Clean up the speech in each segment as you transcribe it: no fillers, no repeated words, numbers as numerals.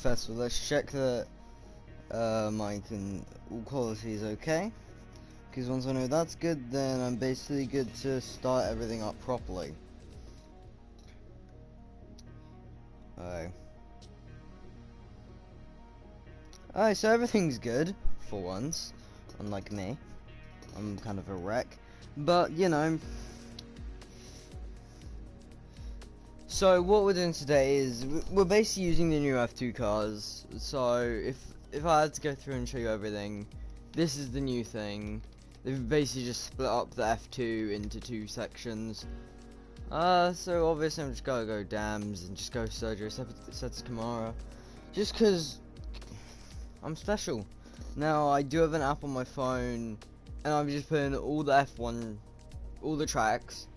first of all, let's check that mic and all quality is okay. Because once I know that's good, then I'm basically good to start everything up properly. Alright, so everything's good, for once. Unlike me. I'm kind of a wreck. But, you know. So, what we're doing today is, we're basically using the new F2 cars. So, if I had to go through and show you everything, this is the new thing. They've basically just split up the F2 into 2 sections. So obviously I'm just gonna go Dams and just go Sergio Sets Kamara. Just cause I'm special. Now I do have an app on my phone and I'm just putting all the F1, all the tracks,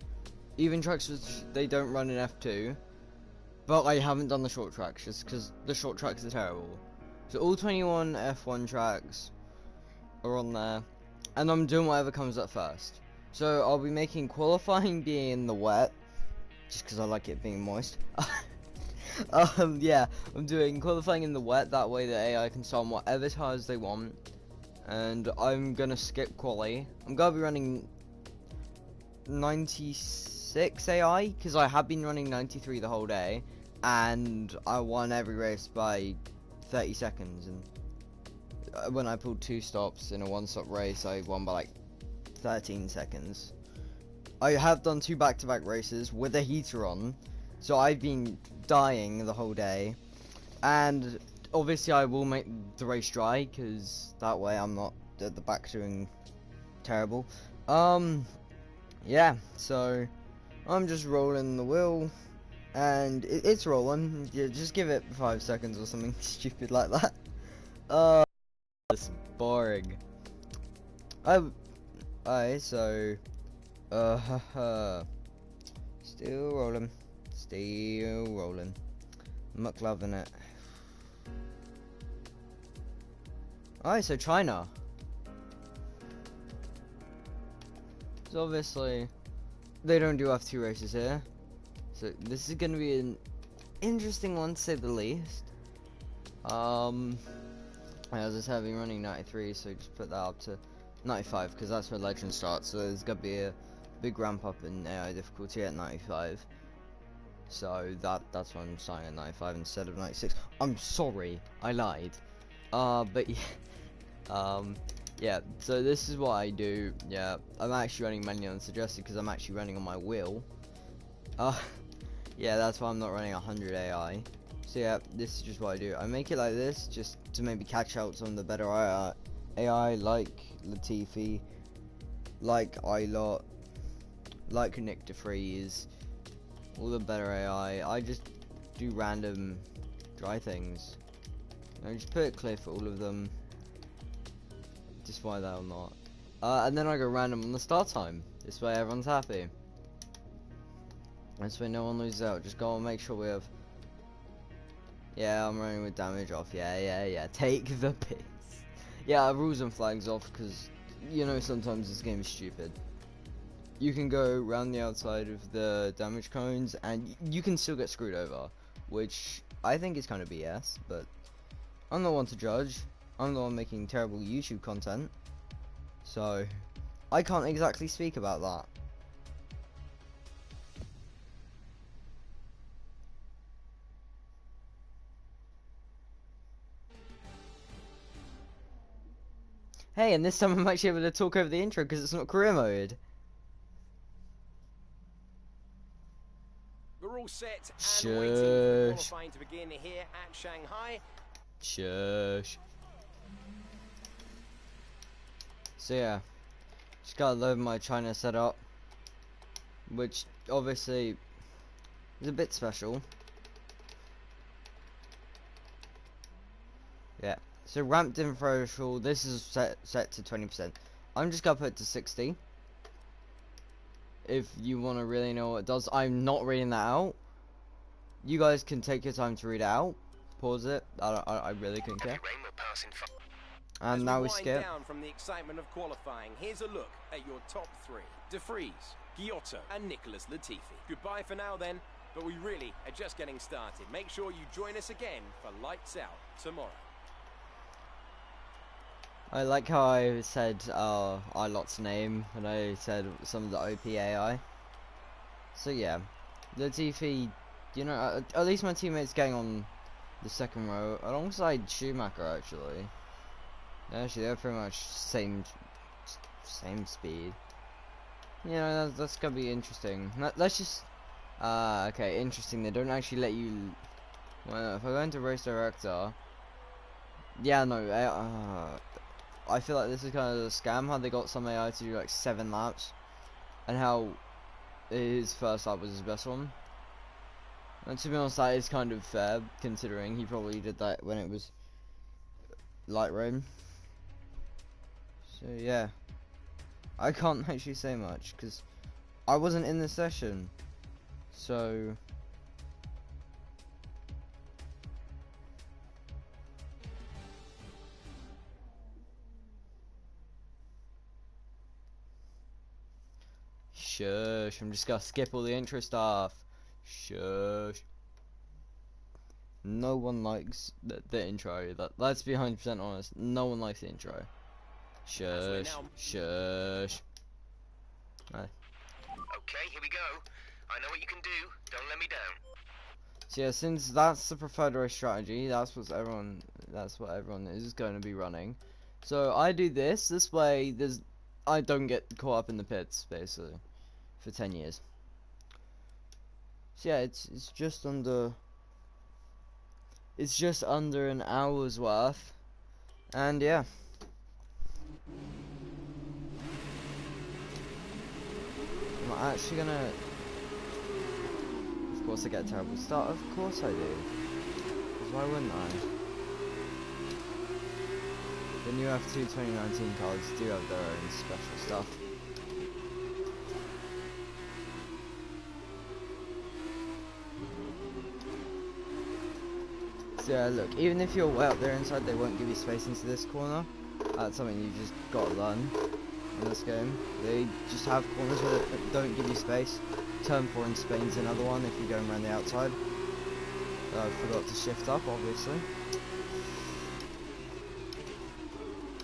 even tracks which they don't run in F2. But I haven't done the short tracks just cause the short tracks are terrible. So all 21 F1 tracks are on there. And I'm doing whatever comes up first. So I'll be making qualifying be in the wet, just because I like it being moist. Yeah, I'm doing qualifying in the wet, that way the AI can start on whatever tires they want. And I'm gonna skip quali. I'm gonna be running 96 AI, because I have been running 93 the whole day. And I won every race by 30 seconds. And when I pulled 2 stops in a 1-stop race, I won by like 13 seconds. I have done 2 back-to-back races with a heater on, so I've been dying the whole day. And obviously I will make the race dry, because that way I'm not at the back doing terrible. Yeah, so I'm just rolling the wheel, and it's rolling. Yeah, just give it 5 seconds or something stupid like that. It's boring. So, still rolling, muck loving it. Alright, so China. So obviously, they don't do F2 races here. So this is gonna be an interesting one to say the least. As I said, I've been running 93, so just put that up to 95, because that's where Legend starts, so there's gonna be a big ramp up in AI difficulty at 95. So that's why I'm starting at 95 instead of 96. I'm sorry, I lied. But yeah, yeah, so this is what I do. Yeah, I'm actually running manual unsuggested, because I'm actually running on my wheel. Yeah, that's why I'm not running 100 AI. So yeah, this is just what I do. I make it like this just to maybe catch out some of the better AI like Latifi, like Ilot, like Nick DeFreeze, all the better AI. I just do random dry things. I just put it clear for all of them, just why they're not. And then I go random on the start time. This way everyone's happy. This way no one loses out. Just go and make sure we have. Yeah, I'm running with damage off. Yeah. Take the piss. Yeah, rules and flags off, because, you know, sometimes this game is stupid. You can go around the outside of the damage cones, and you can still get screwed over, which I think is kind of BS, but I'm the one to judge. I'm the one making terrible YouTube content, so I can't exactly speak about that. Hey, and this time I'm actually able to talk over the intro because it's not career mode. We're all set and waiting for the qualifying to begin here at Shanghai. Shush. So yeah, just gotta load my China setup, which obviously is a bit special. Yeah. So ramp differential, this is set to 20%. I'm just gonna put it to 60. If you want to really know what it does, I'm not reading that out. You guys can take your time to read it out. Pause it. I really couldn't care. And now we skip. Down from the excitement of qualifying, here's a look at your top 3: DeFreeze, Giotto, and Nicholas Latifi. Goodbye for now then. but we really are just getting started. Make sure you join us again for Lights Out tomorrow. I like how I said Ilot's name and I said some of the OPAI. So yeah, Latifi, you know, at least my teammate's getting on the second row alongside Schumacher actually. Actually, they're pretty much same speed. You know, that's gonna be interesting. Let's just okay, interesting. They don't actually let you. Well, if I go into race director, yeah, no. I feel like this is kind of a scam. How they got some AI to do like 7 laps, and how his first lap was his best one. And to be honest, that is kind of fair, considering he probably did that when it was light rain. So yeah, I can't actually say much because I wasn't in the session. So shush, I'm just gonna skip all the intro stuff. Shush. No one likes the intro. Let's be 100% honest. No one likes the intro. Shush. Shush. Right. Okay, here we go. I know what you can do. Don't let me down. So yeah, since that's the preferred race strategy, that's what everyone is going to be running. So I do this. This way, I don't get caught up in the pits basically for 10 years. So yeah, it's just under an hour's worth, and yeah. I'm actually gonna. Of course, I get a terrible start. Of course, I do. Because why wouldn't I? The new F2 2019 cards do have their own special stuff. So yeah, look, even if you're way up there inside, they won't give you space into this corner. That's something you just gotta learn in this game. They just have corners where they don't give you space. Turn 4 in Spain's another one if you're going around the outside. I forgot to shift up, obviously.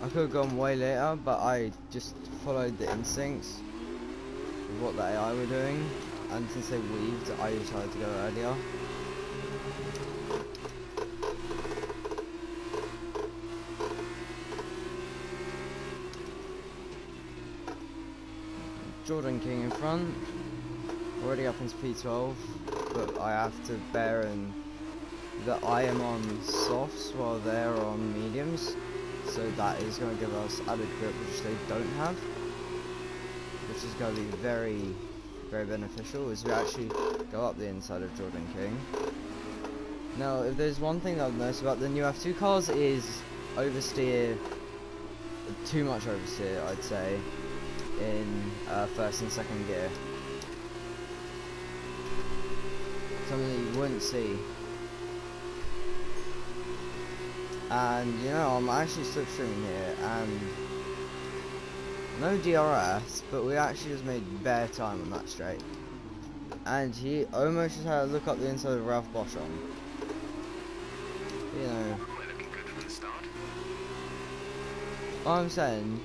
I could have gone way later, but I just followed the instincts of what the AI were doing, and since they weaved, I decided to go earlier. Jordan King in front, already up into P12, but I have to bear in that I am on softs while they're on mediums, so that is going to give us added grip which they don't have, which is going to be very, very beneficial as we actually go up the inside of Jordan King. Now, if there's one thing I've noticed about the new F2 cars is oversteer, too much oversteer I'd say, in first and second gear. Something that you wouldn't see. And you know, I'm actually slipstreaming here, and no DRS, but we actually just made bare time on that straight. And he almost just had to look up the inside of Ralph Boschon. You know, We're looking good from the start. all I'm saying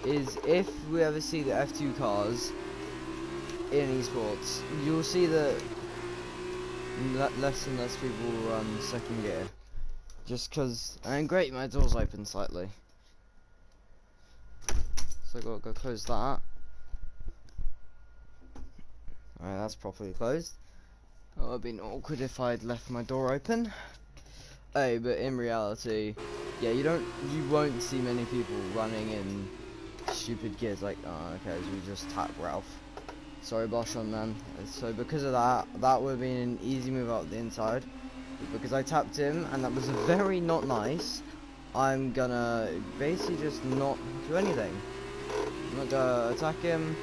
is if we ever see the F2 cars in esports, you'll see that less and less people will run second gear. Just because, and great, my door's open slightly. So I've got to go close that. Alright, that's properly closed. Oh, it would have been awkward if I'd left my door open. Hey, but in reality, yeah, you won't see many people running in stupid gears like, oh, okay, so we just tap Ralph. Sorry, Boschon, man. So because of that, that would have been an easy move out the inside. But because I tapped him, and that was very not nice, I'm gonna basically just not do anything. I'm not gonna attack him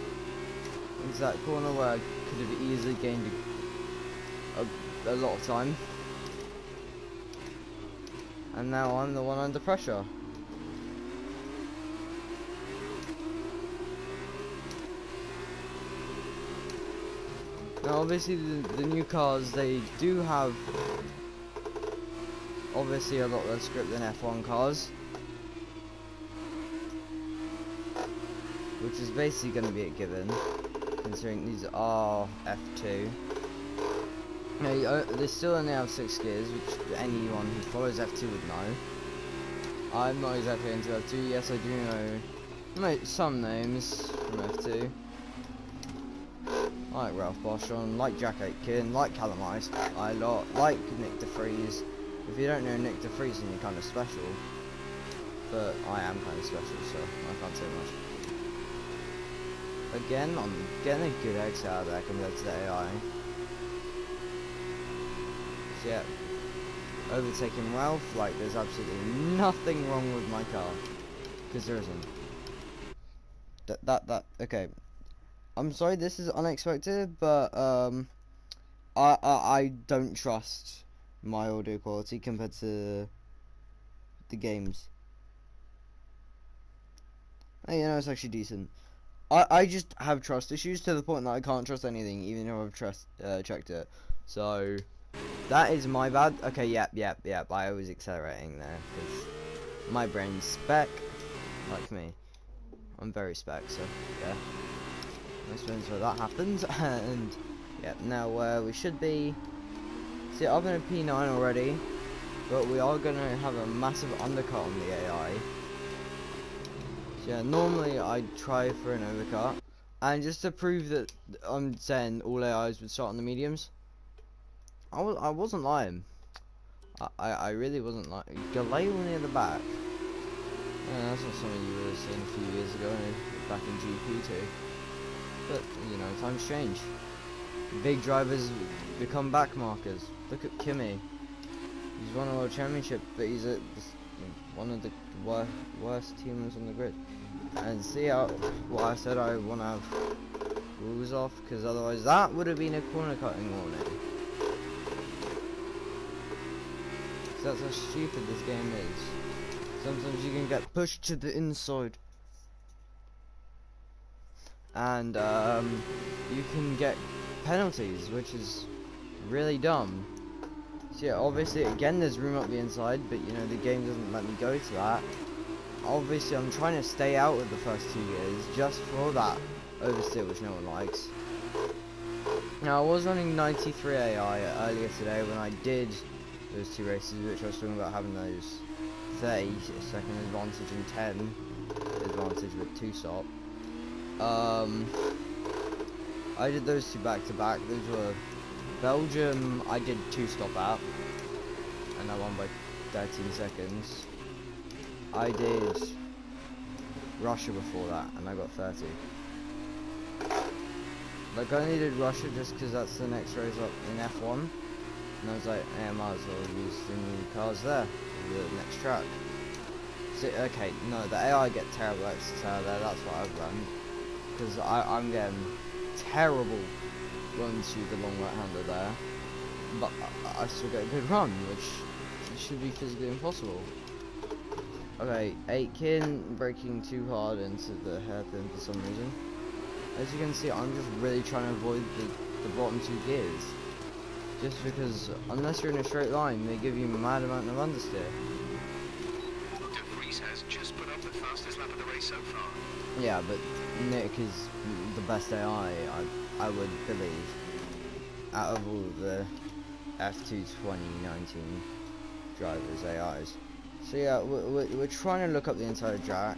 into that corner where I could have easily gained a lot of time. And now I'm the one under pressure. Now obviously the new cars, they do have obviously a lot less grip than F1 cars, which is basically going to be a given, considering these are F2. Now, they still only have 6 gears, which anyone who follows F2 would know. I'm not exactly into F2. Yes, I do know some names from F2. Like Ralph Boschon, like Jack Aitken, like Callum Ice, I like Nick DeFries. If you don't know Nick DeFries, then you're kind of special. But I am kind of special, so I can't say much. Again, I'm getting a good exit out of there compared to the AI. So yeah, overtaking Ralph, like there's absolutely nothing wrong with my car. Because there isn't. Okay. I'm sorry, this is unexpected, but I don't trust my audio quality compared to the games. You know, it's actually decent. I just have trust issues to the point that I can't trust anything, even if I've checked it. So that is my bad. Okay, yep. I was accelerating there because my brain's spec, like me. I'm very spec, so yeah. This one's where that happens, and yeah, now we should be. See, I'm in a P9 already, but we are gonna have a massive undercut on the AI. So yeah, normally I'd try for an overcut, and just to prove that I'm saying all AIs would start on the mediums, I wasn't lying. I really wasn't lying. Galeo near the back. Yeah, that's not something you would have seen a few years ago, back in GP2. But, you know, times change. Big drivers become back markers. Look at Kimi. He's won a world championship, but he's one of the worst teamers on the grid. And see how what I said, I want to have rules off, because otherwise that would have been a corner cutting warning. So that's how stupid this game is. Sometimes you can get pushed to the inside. And you can get penalties, which is really dumb. So yeah, obviously again there's room up the inside, but you know the game doesn't let me go to that. Obviously I'm trying to stay out of the first 2 years just for that oversteer, which no one likes. Now I was running 93 AI earlier today when I did those 2 races, which I was talking about having those 30-second advantage and 10 advantage with 2 stop. I did those 2 back to back. Those were Belgium. I did 2 stop out, and I won by 13 seconds. I did Russia before that, and I got 30. Like I only did Russia just because that's the next race up in F1, and I was like, hey, I might as well use the new cars there, the next track. So, okay, no, the AI get terrible exits out of there. That's what I've run. Because I'm getting terrible runs through the long right-hander there, but I still get a good run, which should be physically impossible. Okay, Aitken braking too hard into the hairpin for some reason. As you can see, I'm just really trying to avoid the bottom 2 gears, just because unless you're in a straight line, they give you a mad amount of understeer. De Vries has just put up the fastest lap of the race so far. Yeah, but Nick is the best AI, I would believe, out of all the F2 2019 drivers' AIs. So yeah, we're trying to look up the inside of Jack.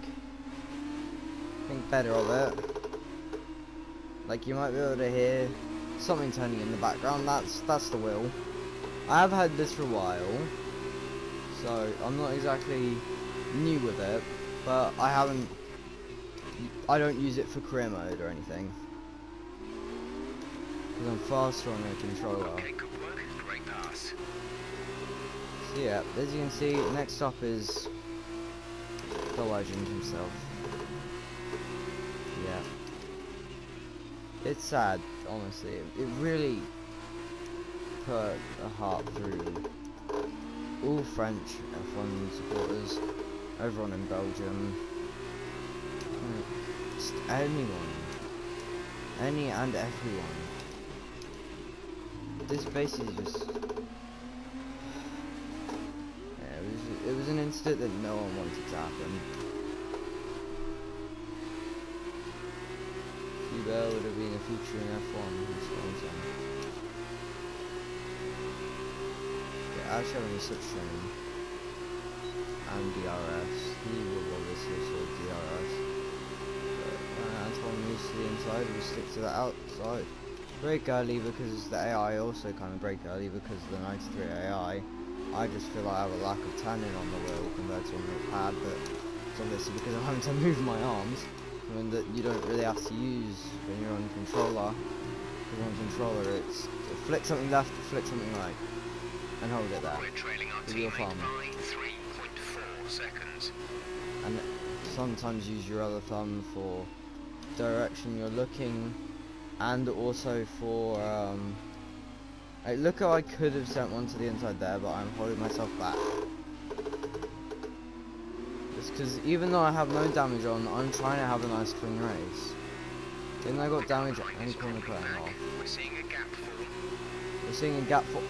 Think better of it. Like you might be able to hear something turning in the background. That's the wheel. I have had this for a while, so I'm not exactly new with it, but I don't use it for career mode or anything, because I'm faster on the controller. Okay, good work. Great pass. So yeah, as you can see, next up is the legend himself. Yeah. It's sad, honestly. It really put a heart through all French F1 supporters, everyone in Belgium. Just anyone, any and everyone. this basically just it was an incident that no one wanted to happen. Hubert would have been a future in F1. He's sponsored. Yeah, actually having a slipstream and DRS. He will obviously sort DRS. But when Antoine moves to the inside, we stick to the outside. Brake early because the AI also kind of brake early because of the 93 AI. I just feel like I have a lack of turning on the wheel compared to on the pad, but it's obviously because I'm having to move my arms, something that you don't really have to use when you're on controller. Because on controller it's flick something left, flick something right, and hold it there. We're trailing our With your teammate thumb. by 3.4 seconds. And sometimes use your other thumb for direction you're looking, and also for like, look how I could have sent one to the inside there, but I'm holding myself back. Just because even though I have no damage on, I'm trying to have a nice clean race. Even though I got damage and corner cutting off. We're seeing a gap form. We're seeing a gap for.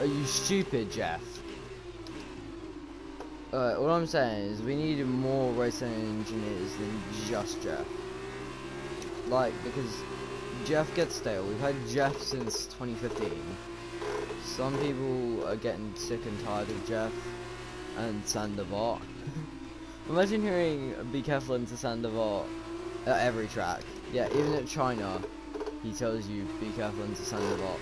Are you stupid, Jeff? All I'm saying is we need more racing engineers than just Jeff. Like, because Jeff gets stale. We've had Jeff since 2015. Some people are getting sick and tired of Jeff and Sandoval. Imagine hearing "Be careful" into Sandoval at every track. Yeah, even at China, he tells you "Be careful" into Sandoval.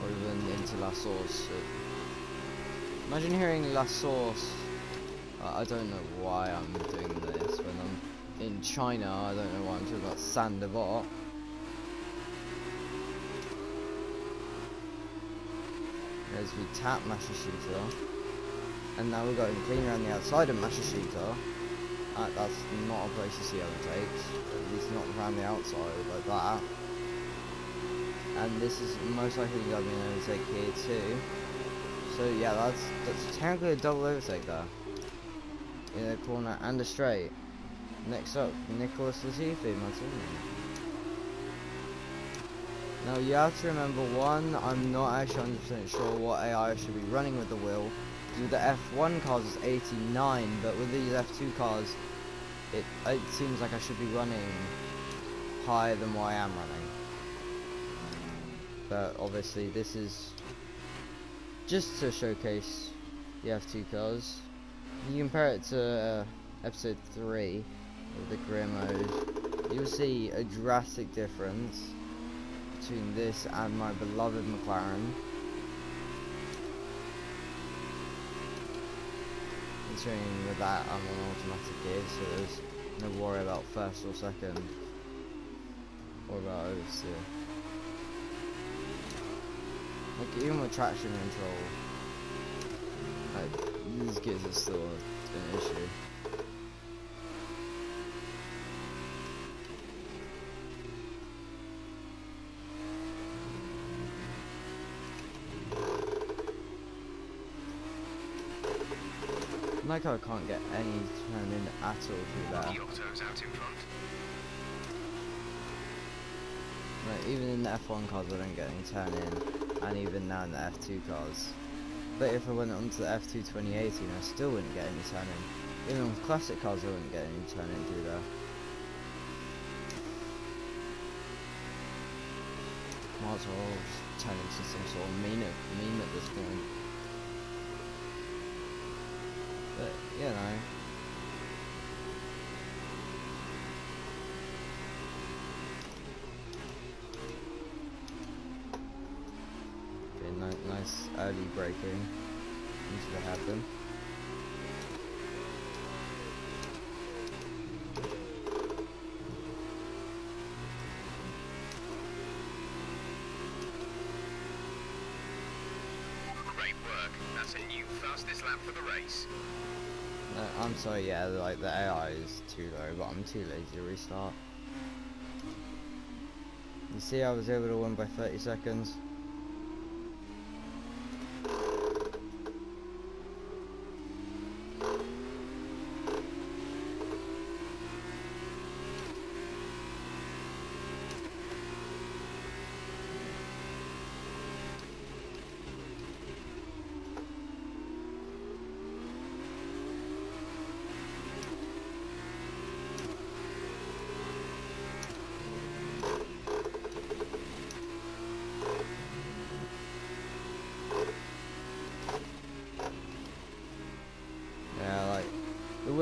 Or even into La Source. Imagine hearing La Source. I don't know why I'm doing this when I'm in China. I don't know why I'm talking about Sandoval. As we tap Mashishita, and now we're going clean around the outside of Mashishita. That's not a place to see overtakes, at least not around the outside like that. And this is most likely going to be an overtake here too. So yeah, that's technically a double overtake there. In a corner and a straight. Next up, Nicholas Latifi, my teammate. Now you have to remember, one, I'm not actually 100% sure what AI I should be running with the wheel. With the F1 cars it's 89, but with these F2 cars, it seems like I should be running higher than what I am running. But obviously this is just to showcase the F2 cars. If you compare it to episode 3 of the career mode, you'll see a drastic difference between this and my beloved McLaren. Considering with that I'm on automatic gear, so there's no worry about first or second, or about oversteer. Like even with traction control, like, these gears are still an issue. Like I can't get any turn in at all through there. The Otto's out in front. Like, even in the F1 cars I don't get any turn in, and even now in the F2 cars. But if I went onto the F2 2018 I still wouldn't get any turn in. Even with classic cars I wouldn't get any turn in through there. Might as well turn into some sort of meme at this point. But, you know. Okay, nice early braking into the hairpin. Great work. That's a new fastest lap for the race. No, I'm sorry, yeah, like the AI is too low, but I'm too lazy to restart. You see I was able to win by 30 seconds.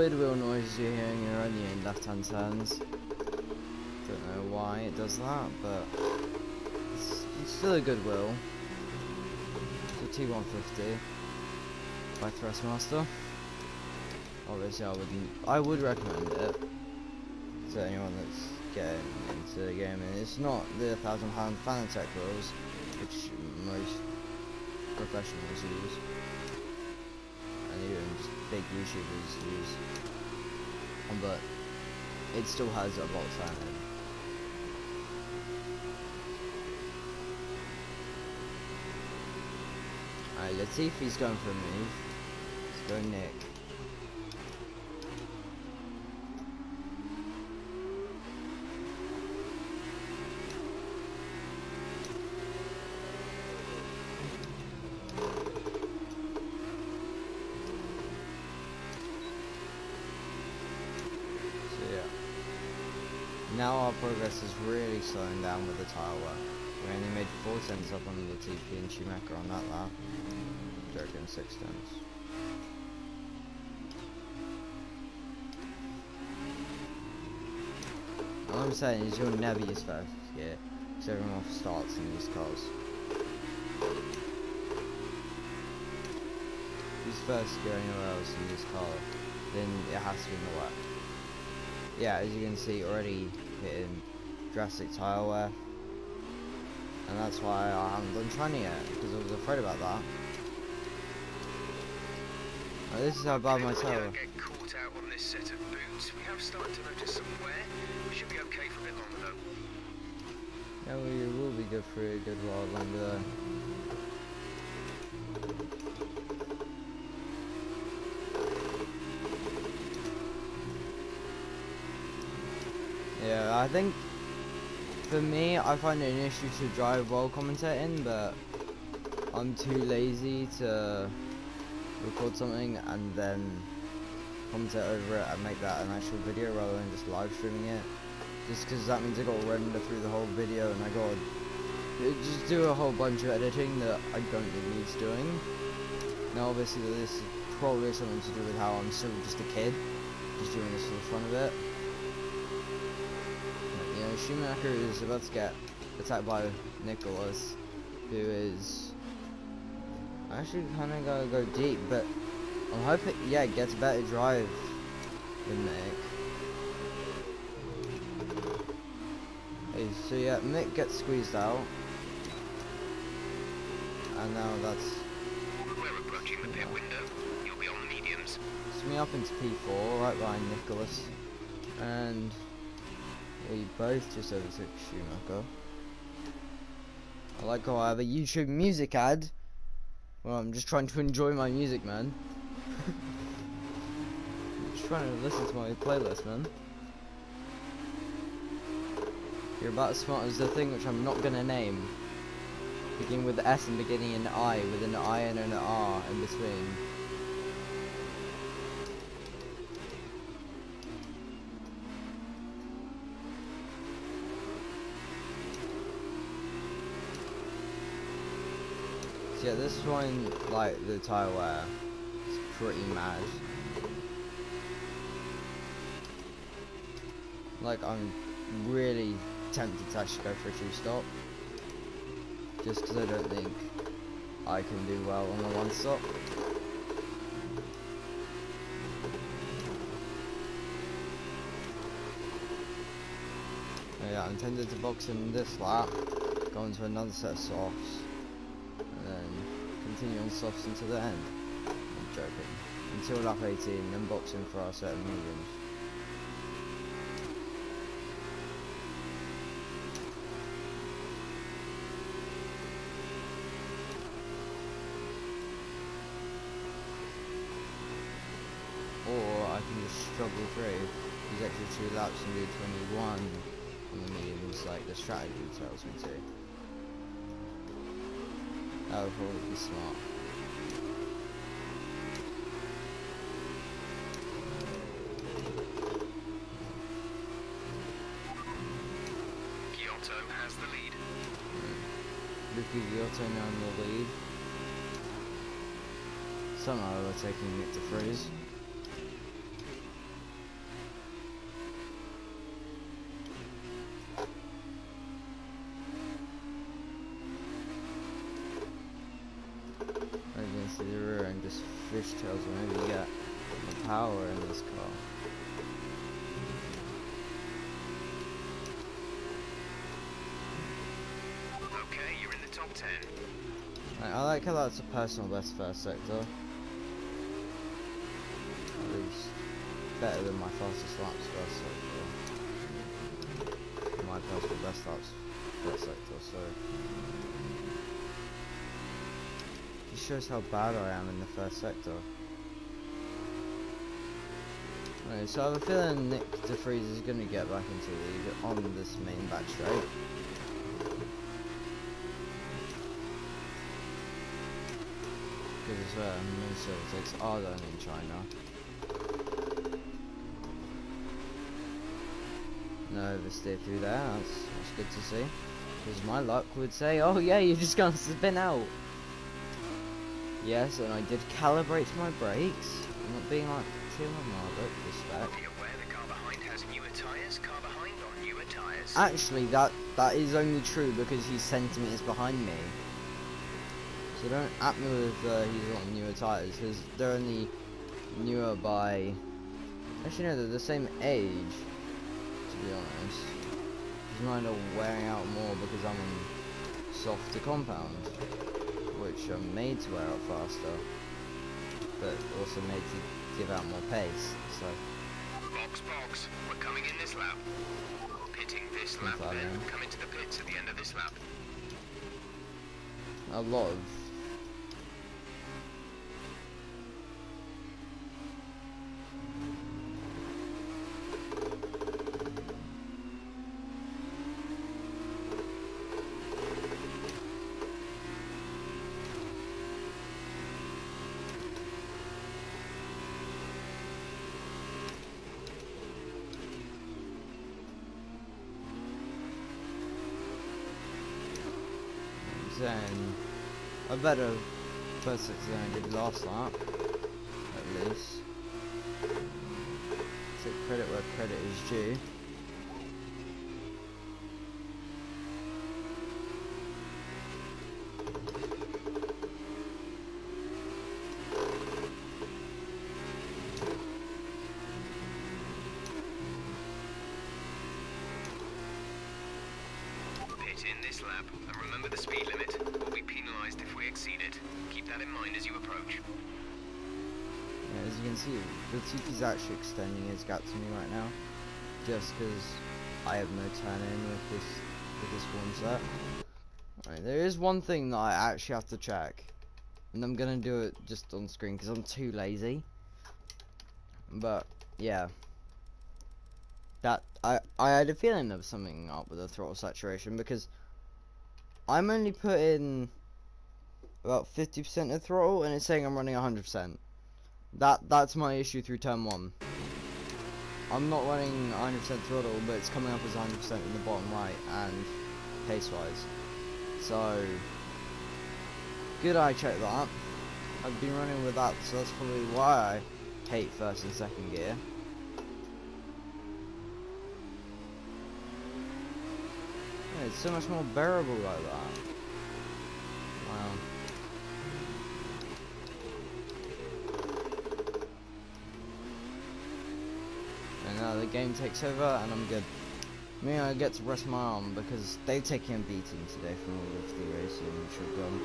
weird wheel noises you're hearing are only in left-hand turns. Don't know why it does that, but it's still a good wheel. It's a T150 by Thrustmaster. Obviously, I would recommend it to anyone that's getting into the game, and it's not the £1,000 Fanatec wheels, which most professionals use, and even just big YouTubers use, but it still has a box fan in. Alright, Latifi's going for a move. Let's go Nick. Now our progress is really slowing down with the tyre work. We only made 4 tenths up on Latifi and Schumacher on that lap. Joking, 6 tenths. All I'm saying is you'll never use first gear, because everyone starts in these cars. Use first gear anywhere else in this car, then it has to be in the wet. Yeah, as you can see, already hitting drastic tyre wear, and that's why I haven't done tranny yet, because I was afraid about that. Now, this is how bad my tyre. Get caught out on this set of boots. We have started to notice some wear. We should be okay for a bit longer though. Yeah, we will be good for a good while longer though. Yeah, I think for me, I find it an issue to drive while commentating, but I'm too lazy to record something and then commentate over it and make that an actual video rather than just live streaming it. Just because that means I got to render through the whole video and I got to just do a whole bunch of editing that I don't think needs doing. Now obviously this is probably something to do with how I'm still just a kid, just doing this for the fun of it. Schumacher is about to get attacked by Nicholas, who is actually kind of gonna go deep, but I'm hoping, yeah, gets a better drive than Mick. Hey, so yeah, Mick gets squeezed out, and now that's. We're approaching the pit window. You'll be on the mediums. It's me up into P4, right behind Nicholas, and we both just overtook Schumacher. I like how I have a YouTube music ad. Well, I'm just trying to enjoy my music, man. I'm just trying to listen to my playlist, man. You're about as smart as the thing which I'm not gonna name. Beginning with the S and beginning in I, with an I and an R in between. Yeah, this one, like, the tyre wear is pretty mad. Like, I'm really tempted to actually go for a 2-stop. Just because I don't think I can do well on the 1-stop. Yeah, I'm tempted to box in this lap, go into another set of softs, and then continue on softs until the end. I'm joking. Until lap 18, then boxing for our set of mediums. Or I can just struggle through these extra 2 laps and do 21 on the mediums, like the strategy tells me to. That would probably be smart. Giotto has the lead. Luca Giotto now in the lead. Somehow we're taking it to freeze. see the rear end just fishtails whenever you get the power in this car. Okay, you're in the top 10. I like how that's a personal best first sector. At least better than my fastest laps first sector. My personal best laps first sector, so it shows how bad I am in the first sector. Right, so I have a feeling Nick De Vries is going to get back into the lead on this main back straight. Because Minnesota takes are done in China. No oversteer through there, that's good to see. Because my luck would say, oh yeah, you're just going to spin out. Yes, and I did calibrate my brakes. I'm not being like too Margaret, respect. Be aware the car behind has newer tyres. Car behind on newer tyres. Actually, that is only true because he's centimeters behind me. So don't at me with he's on newer tyres, because they're only newer by... Actually no, they're the same age, to be honest. Because mine are wearing out more because I'm on softer compound, which are made to wear out faster, but also made to give out more pace, so... Box, we're coming in this lap. Pitting this lap then. Come into the pits at the end of this lap. A lot of... Then a better first six than I did last lap, at least. Take credit where credit is due. Pit in this lap, and remember the speed limit. We'll be penalised if we exceed it. Keep that in mind as you approach. Yeah, as you can see, Latifi's actually extending his gap to me right now, just because I have no turn in with this one set. Right, there is one thing that I actually have to check, and I'm gonna do it just on screen because I'm too lazy. But yeah, that I had a feeling there was something up with the throttle saturation, because I'm only putting about 50% of throttle and it's saying I'm running 100%. That's my issue through turn 1. I'm not running 100% throttle, but it's coming up as 100% in the bottom right and pace wise. So good I checked that. I've been running with that, so that's probably why I hate first and second gear. Yeah, it's so much more bearable like that. Wow. And now the game takes over and I'm good. Me, I get to rest my arm because they've taken a beating today from all of the racing shotgun.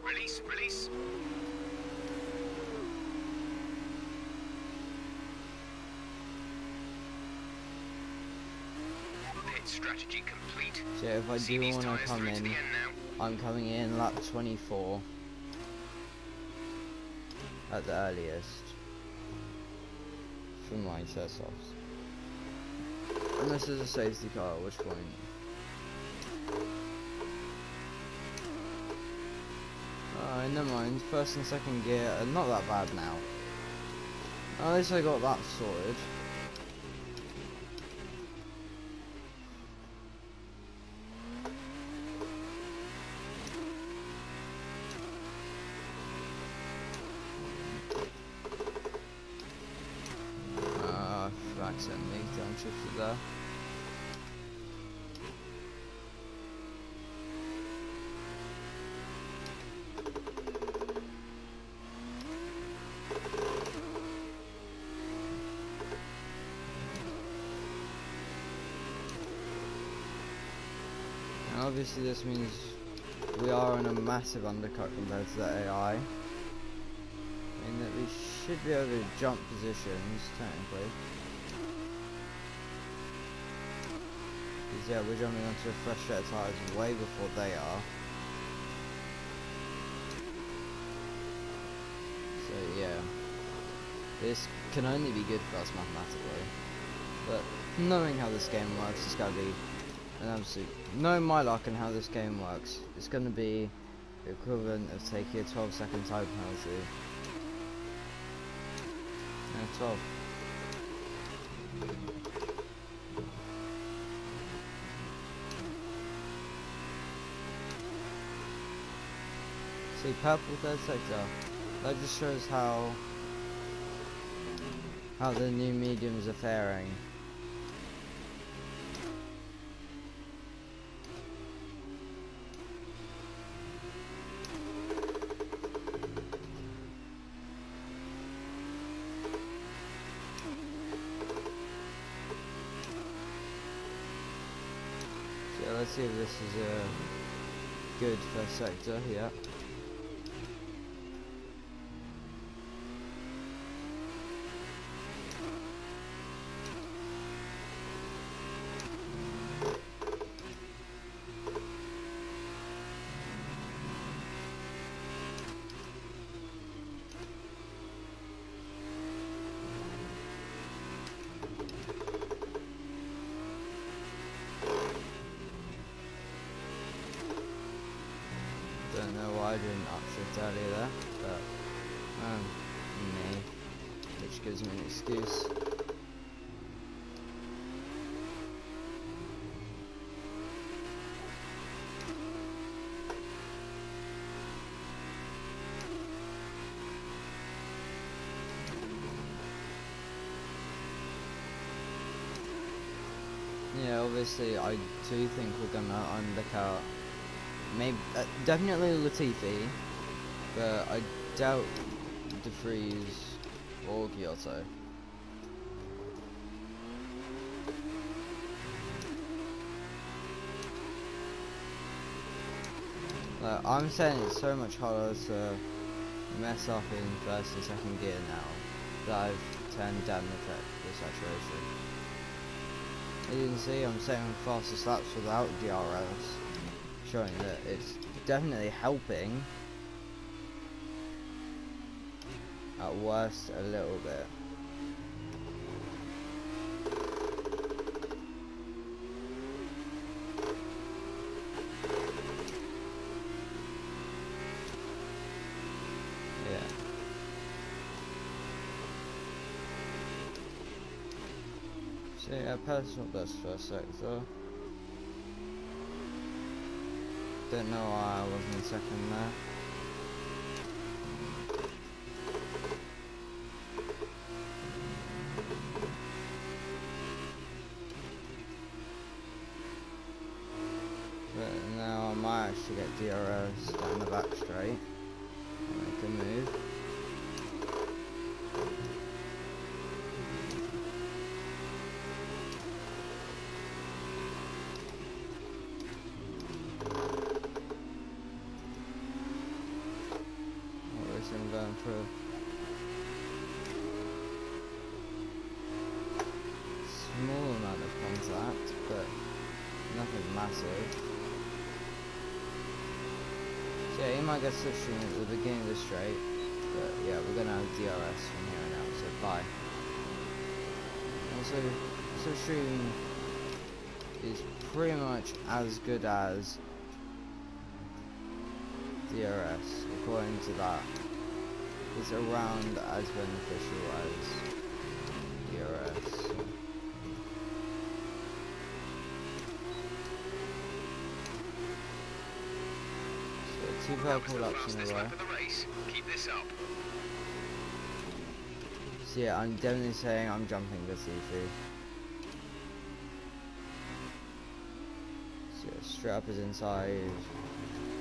Release. Pit strategy complete. So if I See do these want to tyres come through to in, the end now. I'm coming in lap 24 at the earliest from my test offs. Unless there's a safety car, at which point. Alright, never mind. First and second gear are not that bad now. At least I got that sorted. accidentally downshifted there. And obviously this means we are on a massive undercut compared to the AI. I mean that we should be able to jump positions, technically. Because yeah, we're jumping onto a fresh set of tyres way before they are. So yeah, this can only be good for us mathematically. But knowing how this game works, it's gotta be an absolute... Knowing my luck and how this game works, it's gonna be the equivalent of taking a 12-second time penalty. 12. See, purple third sector. That just shows how the new mediums are faring. So let's see if this is a good first sector. Yeah. Don't know why I didn't upshift earlier there, but me, which gives me an excuse. Yeah, obviously I do think we're gonna undercut. Maybe, definitely Latifi, but I doubt De Vries or Giotto. I'm saying it's so much harder to mess up in first and second gear now that I've turned down the saturation. As you can see, I'm setting fastest laps without DRS. Showing that it's definitely helping. At worst, a little bit. Yeah. So yeah, personal best first sector. Don't know why I wasn't in second there. But now I might actually get DRS down the back straight. Make a move. I'm going through. Small amount of contact, but nothing massive. So yeah, you might get slipstream at the beginning of the straight, but yeah, we're gonna have DRS from here on out, so bye. Also, slipstream is pretty much as good as DRS, according to that. It's around as beneficial as DRS. So 2 purple laps in a row. Keep this up. So yeah, I'm definitely saying I'm jumping Latifi. extra uppers inside,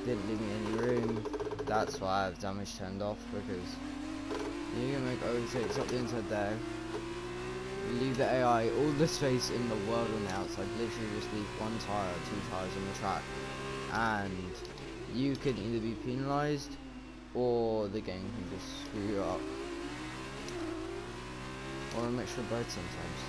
didn't leave me any room. That's why I have damage turned off, because you can make overtakes up the inside there. Leave the AI all the space in the world on the outside, literally just leave one tyre or two tyres on the track, and you can either be penalised or the game can just screw you up, or a mixture of both sometimes.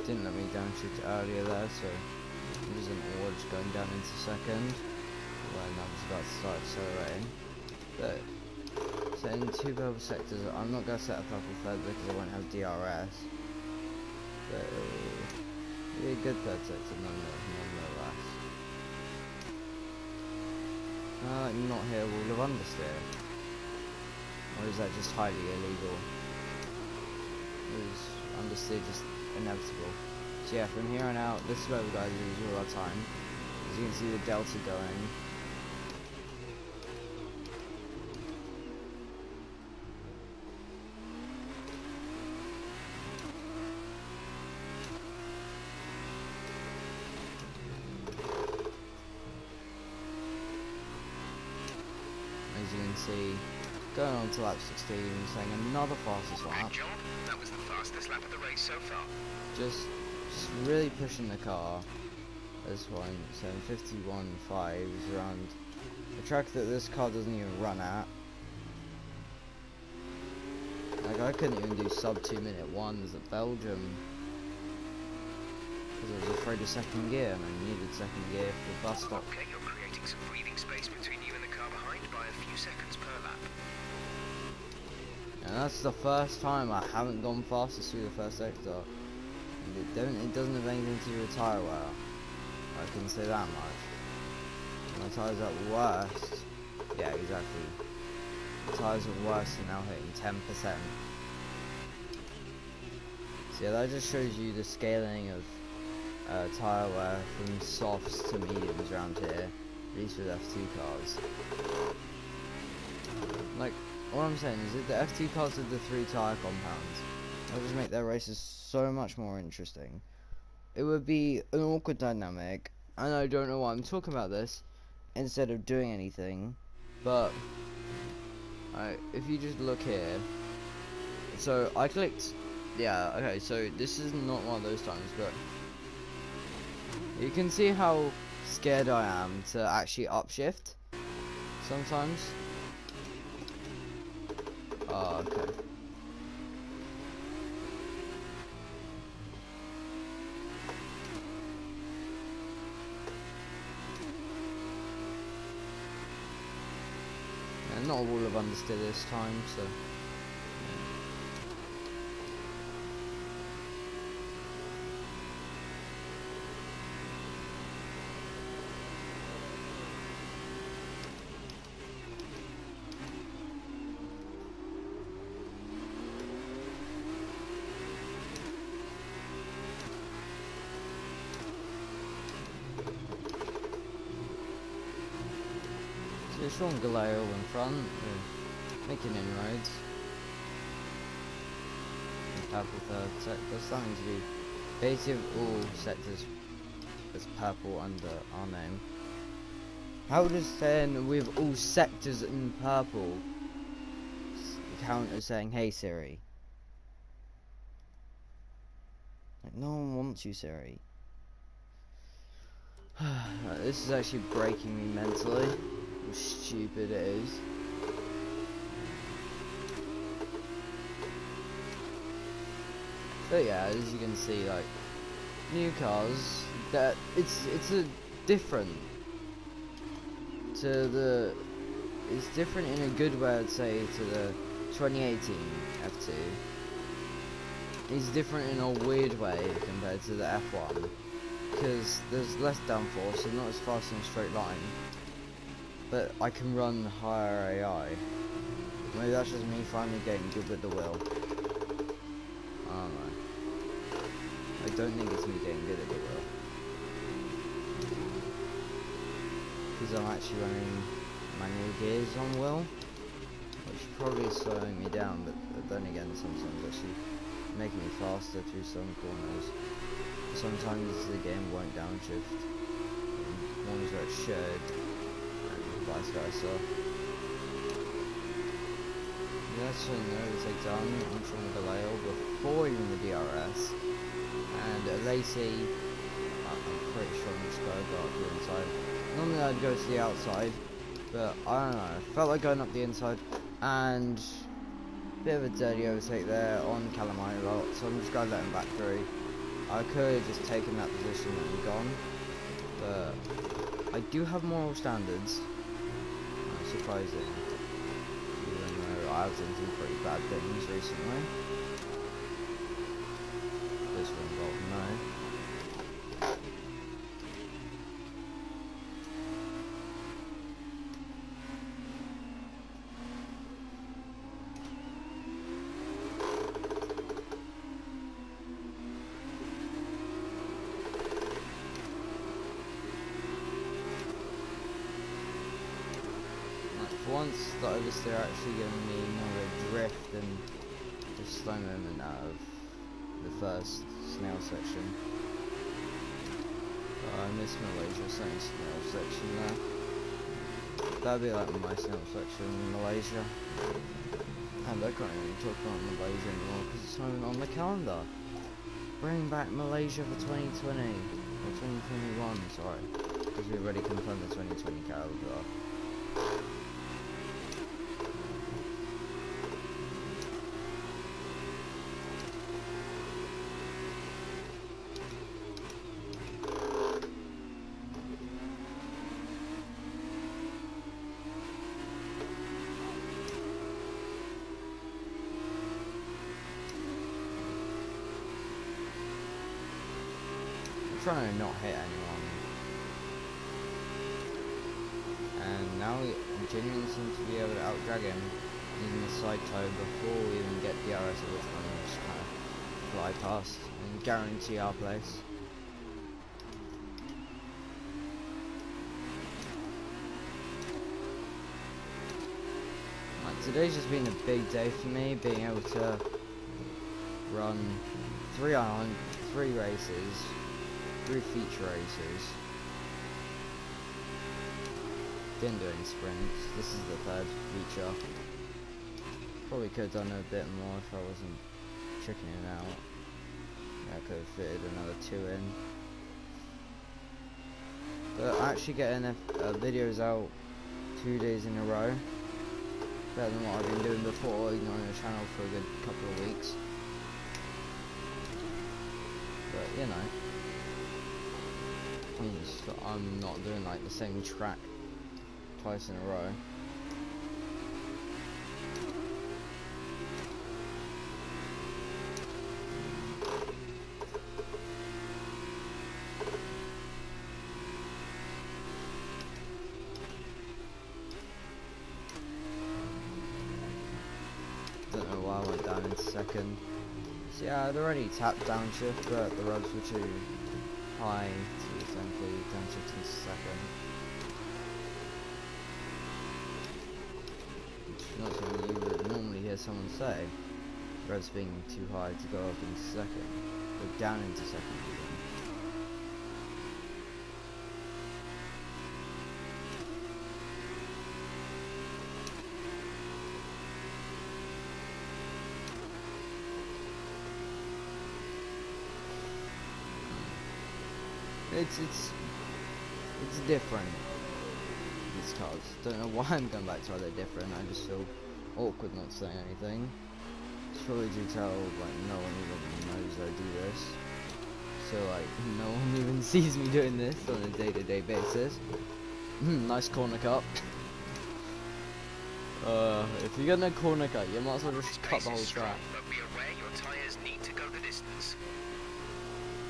Didn't let me downshift earlier there, so it was an order going down into second when I was about to start accelerating. But so in two purple sectors, I'm not going to set a purple third because I won't have DRS, but it'll be a good third sector nonetheless. Not here, wall of understeer, or is that just highly illegal? Is understeer just inevitable? So yeah, from here on out, this is where we guys lose all our time. As you can see the delta going. As you can see, going on to lap 16, saying another fastest lap. Good job. That was the fastest lap of the race so far. Just really pushing the car. This one, saying 51.5 is around a track that this car doesn't even run at. Like, I couldn't even do sub 2 minute ones at Belgium because I was afraid of second gear and I needed second gear for the bus stop. Okay, you're creating some breathing space between you and the car behind by a few seconds per lap. And that's the first time I haven't gone fastest through the first sector. And it doesn't have anything to do with tyre wear. I can say that much. My tyres at worst. Yeah, exactly. The tyres at worst are now hitting 10%. So yeah, that just shows you the scaling of tyre wear from softs to mediums around here, at least with F2 cars. Like, all I'm saying is that the F2 cars with the 3 tyre compounds, they'll just make their races so much more interesting. It would be an awkward dynamic, and I don't know why I'm talking about this instead of doing anything, but if you just look here, so I clicked, yeah, okay, so this is not one of those times, but you can see how scared I am to actually upshift sometimes. Oh, okay. And not a wall of understeer this time, so. Sean Galeo in front, making inroads. Purple third sector, starting to be basically all sectors as purple under our name. How does then with all sectors in purple count as saying, "Hey Siri"? Like, no one wants you, Siri. This is actually breaking me mentally. How stupid it is. But yeah, as you can see, like new cars, that it's a different to the. It's different in a good way, I'd say, to the 2018 F2. It's different in a weird way compared to the F1, because there's less downforce and not as fast in a straight line. But I can run higher AI. Maybe that's just me finally getting good with the wheel. I don't know. I don't think it's me getting good at the wheel. because I'm actually running manual gears on wheel, which is probably slowing me down, but then again sometimes actually making me faster through some corners. Sometimes the game won't downshift in ones where it should, and vice versa. That's when the overtake done on Sean Galeo before even the DRS, and Lacey, I'm pretty sure I'm just going to go up the inside. Normally I'd go to the outside, but I don't know, I felt like going up the inside, and bit of a dirty overtake there on Calamine lot, so I'm just going to let him back through. I could have just taken that position and gone, but I do have moral standards. Surprising, even though I've done some pretty bad things recently. This will involve no. Once the oversteer actually giving me more of a drift than the slow movement out of the first snail section. Oh, I missed Malaysia saying snail section there. That'd be like my snail section in Malaysia. And I can't even talk about Malaysia anymore because it's not even on the calendar. Bring back Malaysia for 2020 or 2021, sorry, because we already confirmed the 2020 calendar. Trying to not hit anyone, and now we genuinely seem to be able to outdrag him using the side toe before we even get DRS at this point. And just kind of fly past and guarantee our place. Today's just been a big day for me, being able to run 3 races. 3 feature races. Didn't do any sprints. This is the 3rd feature. Probably could have done a bit more if I wasn't chickening out. Yeah, I could have fitted another 2 in. But actually getting videos out 2 days in a row, better than what I've been doing before, ignoring the channel for a good couple of weeks. But you know, means that I'm not doing like the same track twice in a row. Don't know why I went down in second. So yeah, I'd already tapped downshift, but the roads were too high to essentially downshift into second. Which is not something you would normally hear someone say. Roads being too high to go up into second, or down into second even. It's different, these cars. Don't know why I'm going back to why they're different. I just feel awkward not saying anything. It's probably due to how like no one even knows I do this. So like no one even sees me doing this on a day-to-day basis. Nice corner cut. If you're gonna corner cut, you might as well just cut the whole track. But be aware your tyres need to go the distance.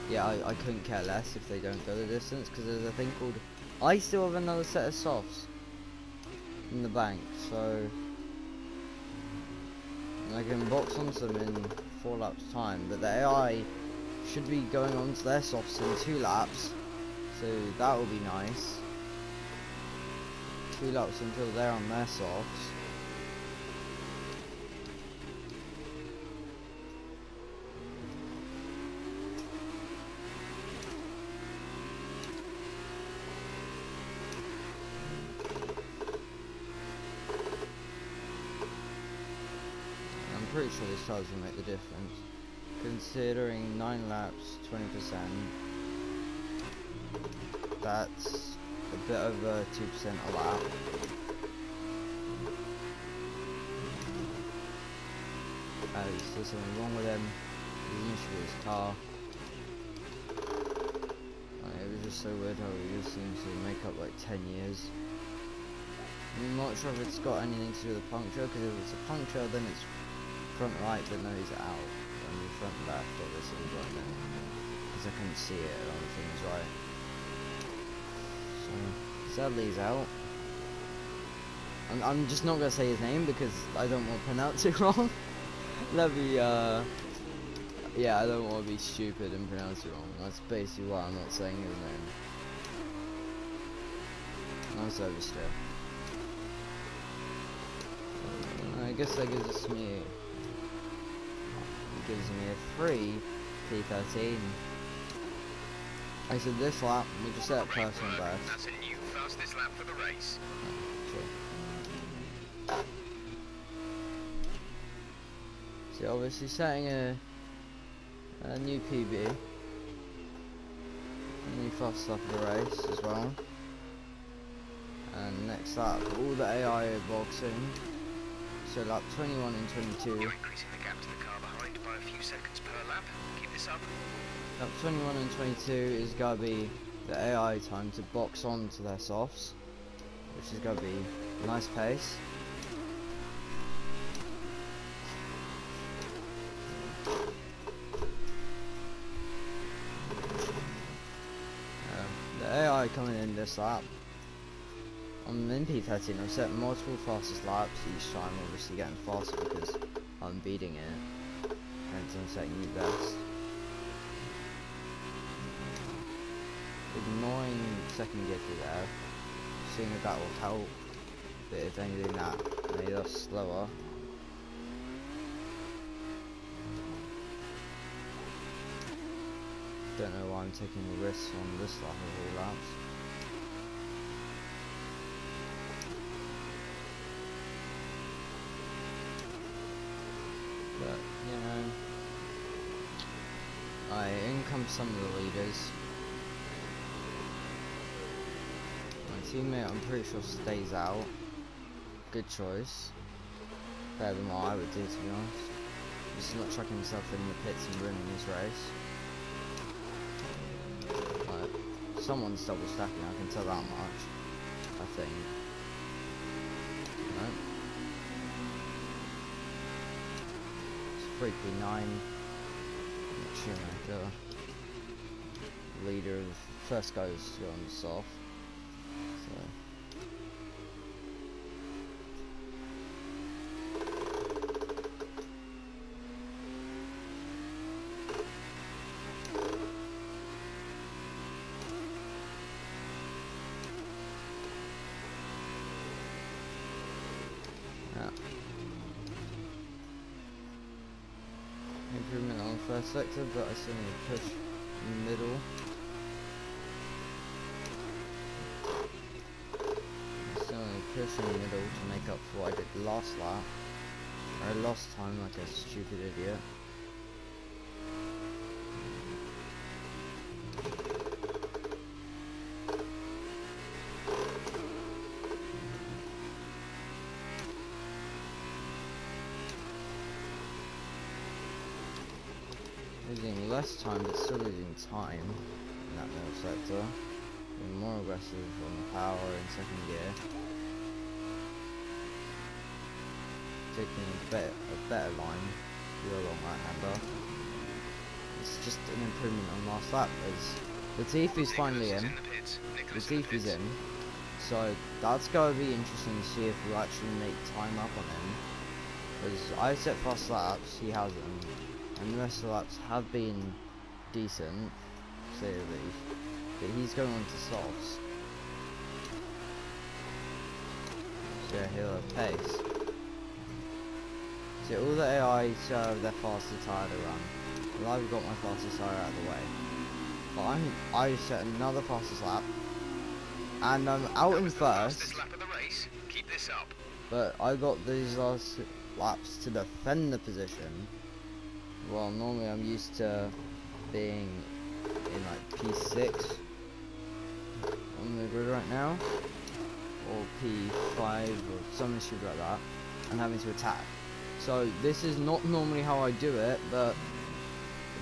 Yeah, I couldn't care less if they don't go the distance, because there's a thing called... I still have another set of softs in the bank, so I can box onto them in 4 laps time, but the AI should be going on to their softs in 2 laps, So that will be nice. 2 laps until they're on their softs. I'm pretty sure these tires will make the difference. Considering 9 laps, 20%. That's a bit over 2% a lap. Is there something wrong with him? There's an issue with his car. It was just so weird how he just seems to make up like 10 years. I'm not sure if it's got anything to do with the puncture, because if it's a puncture then it's front right, but no, he's out. And the front left, obviously, right now. Because I couldn't see it, I don't think he's right. Sadly he's out. I'm just not gonna say his name because I don't want to pronounce it wrong. That'd be yeah, I don't want to be stupid and pronounce it wrong. That's basically why I'm not saying his name. I'm so still. I guess that gives me a free P13. I said this lap, we just set up personal best. That's a new fastest lap for the race. So obviously setting a new PB, a new fast lap for the race as well. And next lap, all the AI are boxing. So lap 21 and 22. You're increasing the gap to the car behind by a few seconds per lap. Keep this up. Lap 21 and 22 is going to be the AI time to box on to their softs, which is going to be a nice pace. The AI coming in this lap, I'm in P13, I've set multiple fastest laps each time, obviously getting faster because I'm beating it, hence I'm setting new best. Ignoring second gear through there, seeing if that will help, but if anything that made us slower. Don't know why I'm taking the risk on this lap of all laps. But, you know, in comes some of the leaders. Teammate, I'm pretty sure stays out. Good choice. Better than what I would do, to be honest. He's not chucking himself in the pits and ruining his race. Like, someone's double stacking, I can tell that much. I think. No. It's 3P9. Shoemaker. Leader of first goes to go on the soft. Improvement on first sector, but I still need to push in the middle. Push in the middle to make up for what I did last lap, or last time like a stupid idiot. Losing less time but still losing time in that middle sector. Being more aggressive on the power in second gear. Taking a better line, real long right hander. It's just an improvement on last lap as Latifi's finally in. Latifi's in. So that's going to be interesting to see if we actually make time up on him. Because I set fast laps, he hasn't. And the rest of the laps have been decent, to say the least. but he's going on to softs. So yeah, he'll have pace. See, all the AI serve their faster tyre to run. Well, I've got my fastest tyre out of the way. But I set another fastest lap. And I'm out in first. Lap of the race. Keep this up. But I got these last laps to defend the position. Well, normally I'm used to being in like P6 on the grid right now. Or P5 or something stupid like that. And having to attack. So this is not normally how I do it, but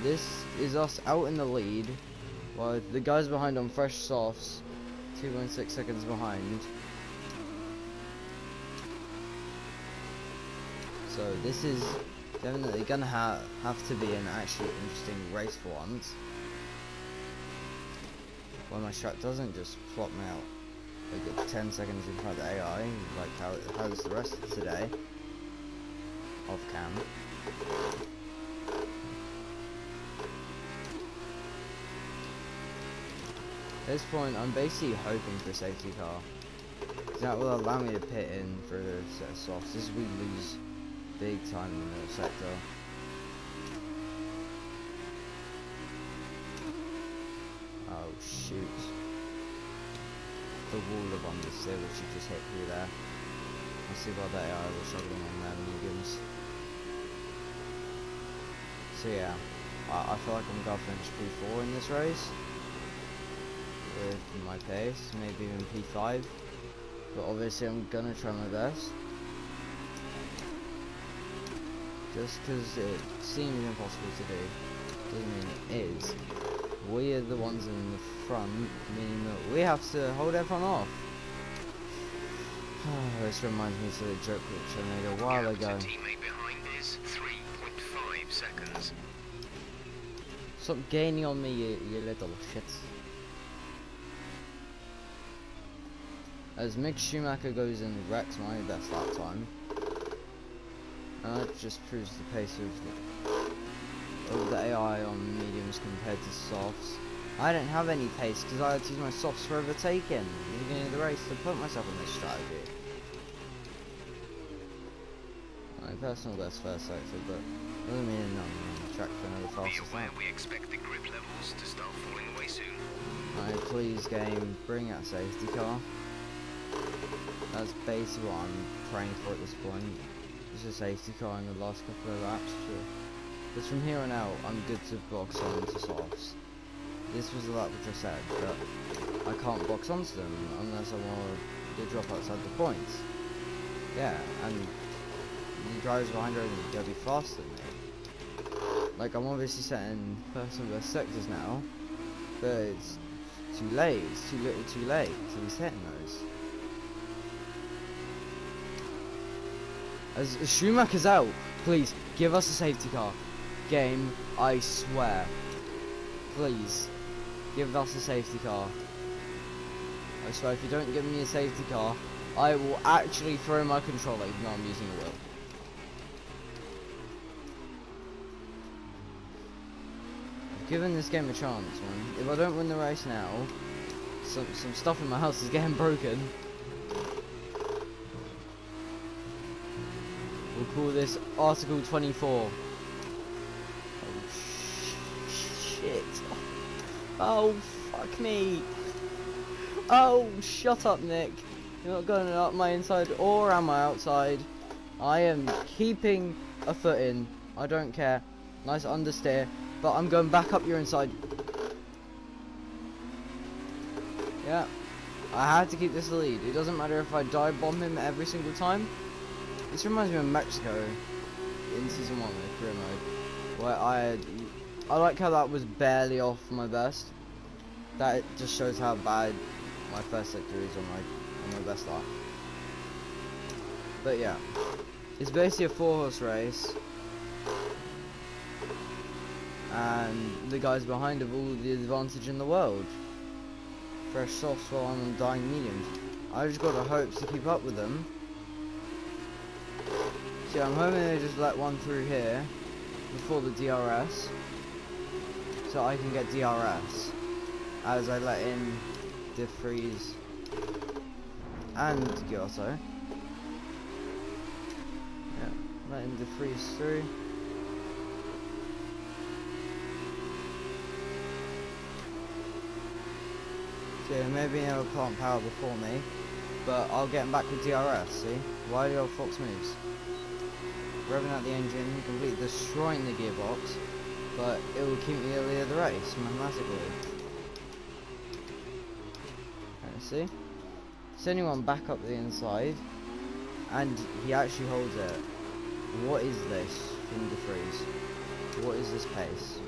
this is us out in the lead, while the guys behind on fresh softs, 2.6 seconds behind. So this is definitely gonna have to be an actually interesting race for once. Where my strat doesn't just flop me out like at 10 seconds in front of the AI, like how it has the rest of today. Off cam. At this point, I'm basically hoping for a safety car. That will allow me to pit in for a set of softs. This is we lose big time in the sector. Oh shoot. The wall of understeer which you just hit through there. Let's see what they are struggling on their mediums. So yeah, I feel like I'm gonna finish P4 in this race with my pace, maybe even P5, but obviously I'm gonna try my best. Just because it seems impossible to do, doesn't mean it is. We are the ones in the front, meaning that we have to hold everyone off. This reminds me of the joke which I made a while ago. Teammate behind is 3.5 seconds. Stop gaining on me, you little shits. As Mick Schumacher goes and wrecks my best lap time, that just proves the pace of the AI on mediums compared to softs. I don't have any pace because I had to use my softs for overtaking at the beginning of the race to put myself on this strategy. My personal best first sector, but doesn't mean I'm on the track for another fastest lap. We expect the grip levels to start falling away soon. Alright, please game, bring out a safety car. That's basically what I'm praying for at this point. Just a safety car in the last couple of laps. Because from here on out, I'm good to box on to softs. This was the lap which I said, but I can't box onto them unless I want to drop outside the points. Yeah, and the drivers behind are going to be faster than me. Like, I'm obviously setting personal best sectors now, but it's too late, it's too little too late to be setting those. As Schumacher's out, please, give us a safety car. Game, I swear. Please, give us a safety car. I swear, if you don't give me a safety car, I will actually throw my controller even though I'm using a wheel. I've given this game a chance, man. If I don't win the race now, some stuff in my house is getting broken. We'll call this Article 24. Oh, shit. Oh, fuck me. Oh, shut up, Nick. You're not going up my inside or am I outside. I am keeping a foot in. I don't care. Nice understeer. But I'm going back up your inside. Yeah. I had to keep this lead. It doesn't matter if I dive bomb him every single time. This reminds me of Mexico in Season 1 with career mode, where I like how that was barely off my best. That just shows how bad my first sector is on my best lap. But yeah, it's basically a 4-horse race, and the guys behind have all the advantage in the world. Fresh softs while I'm on dying mediums. I just got the hopes to keep up with them. So I'm hoping they just let one through here before the DRS, so I can get DRS, as I let in De Vries and Giotto. Yeah, letting De Vries through. So maybe he'll plant power before me, but I'll get him back with DRS, see? Why the old Fox moves? Revving out the engine, completely destroying the gearbox, but it will keep me early of the race, mathematically. See? Sending one back up the inside, and he actually holds it. What is this from De Vries? What is this pace?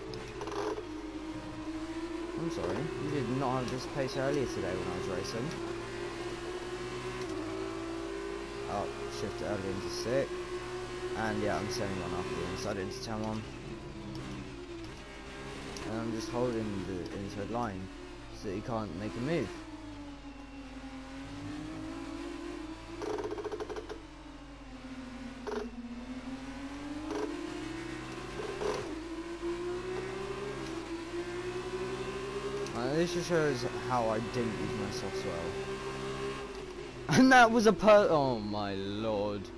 I'm sorry, you did not have this pace earlier today when I was racing. Oh, shift early into 6. And yeah, I'm sending one off the inside into 10-1. And I'm just holding the inside line so that he can't make a move. This just shows how I didn't use my softs well. And that was a oh my lord.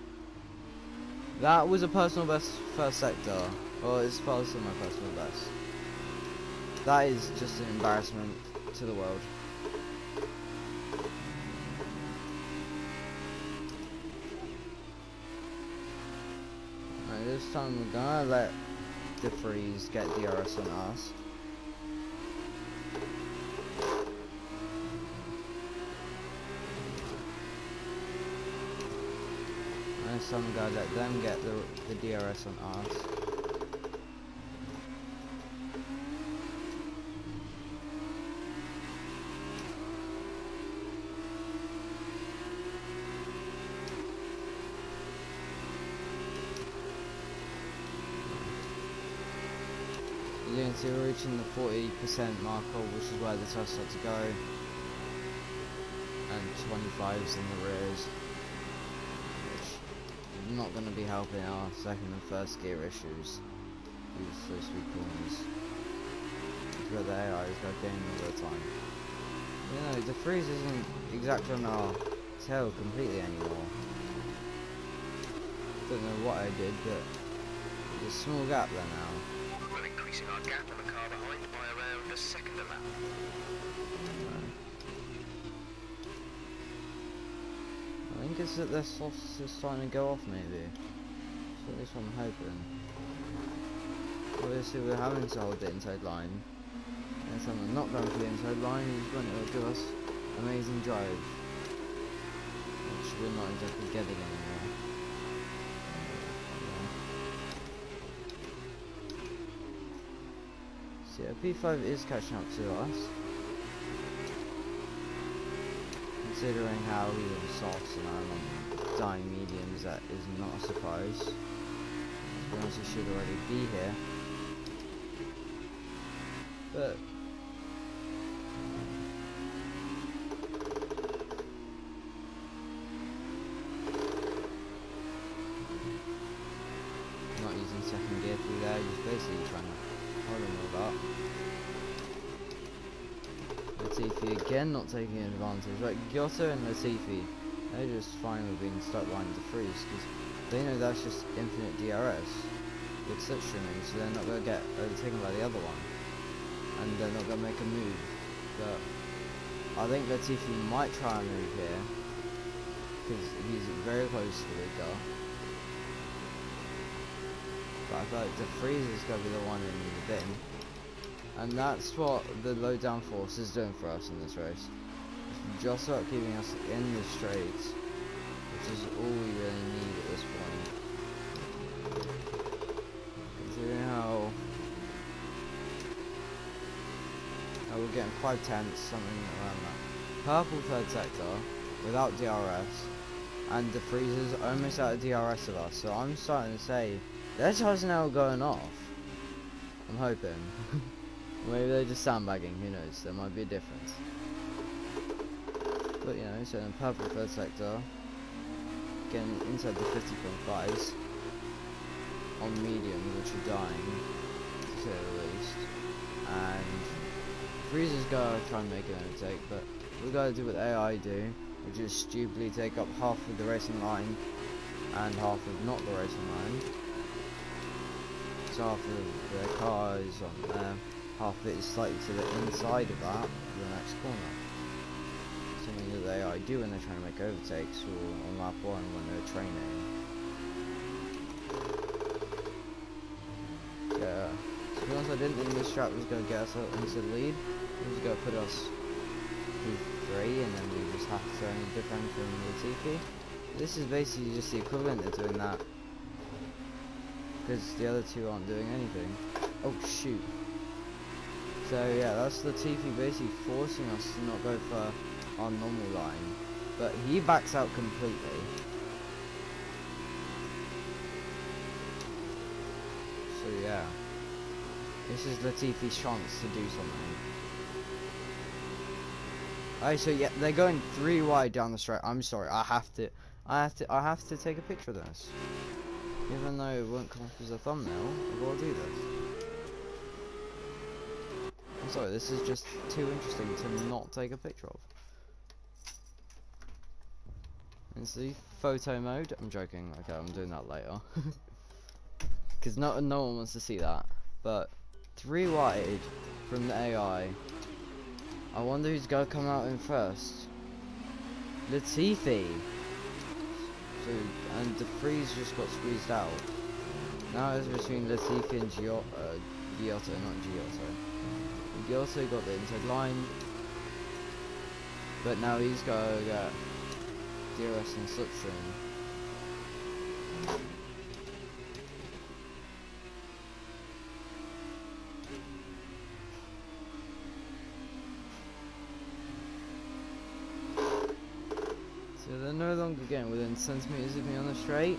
That was a personal best first sector. Well, it's faster than my personal best. That is just an embarrassment to the world. Right, this time we're gonna let De Vries get DRS on us. So I'm gonna let them get the DRS on us. You can see we're reaching the 40% marker, which is where the test had to go, and 25's in the rears. Not going to be helping our second and first gear issues. These so sweet corners. Where the AI is going game all the time. You know, De Vries isn't exactly on our tail completely anymore. Don't know what I did, but there's a small gap there now. We're increasing our gap on the car behind by around a second a lap. I think it's that their softs is starting to go off, maybe. So at least I'm hoping. Obviously we're having to hold the inside line. And if I'm not going for the inside line, is when it will give us amazing drive. Which we're not exactly getting anymore. So yeah, P5 is catching up to us. Considering how he's on softs and I'm on dying mediums, that is not a surprise. To be honest, he should already be here. But I'm not using second gear through there, just basically trying to hold him all up. Latifi again not taking advantage. Like Giotto and Latifi, they're just fine with being stuck behind De Vries because they know that's just infinite DRS with slipstreaming, so they're not going to get overtaken by the other one, and they're not going to make a move. But I think Latifi might try and move here because he's very close to the lead car. But I feel like De Vries is going to be the one in the bin. And that's what the low downforce is doing for us in this race. Just about keeping us in the straights, which is all we really need at this point. Considering how we're getting 5 tenths, something around that. Purple third sector, without DRS, and De Vries is almost out of DRS of us, so I'm starting to say, their tires are now going off. I'm hoping. Maybe they're just sandbagging, who knows, there might be a difference. But you know, so in purple third sector, getting inside the 50.5s on mediums, which are dying, to say the least, and Freezer's gotta try and make an overtake, but we gotta do what AI do, which is stupidly take up half of the racing line and half of not the racing line. So half of the car is on there, half of it is slightly to the inside of that, the next corner. Something that the AI do when they're trying to make overtakes, or on lap 1 when they're training. Yeah. To be honest, I didn't think this trap was going to get us into the lead. It was going to put us P3 and then we just have to only defend from Latifi. This is basically just the equivalent of doing that. Because the other two aren't doing anything. Oh shoot. So yeah, that's Latifi basically forcing us to not go for our normal line. But he backs out completely. So yeah. This is Latifi's chance to do something. Alright, so yeah, they're going 3 wide down the straight. I'm sorry, I have to take a picture of this. Even though it won't come up as a thumbnail, I've got to do this. I'm sorry, this is just too interesting to not take a picture of. And see, photo mode. I'm joking. Okay, I'm doing that later. Because no one wants to see that. But 3 wide from the AI. I wonder who's gonna come out in first. Latifi. So, and De Vries just got squeezed out. Now it's between Latifi and Giotto, not Giotto. Giotto got the inside line, but now he's gotta get DRS and slipstream. So they're no longer getting within centimeters of me on the straight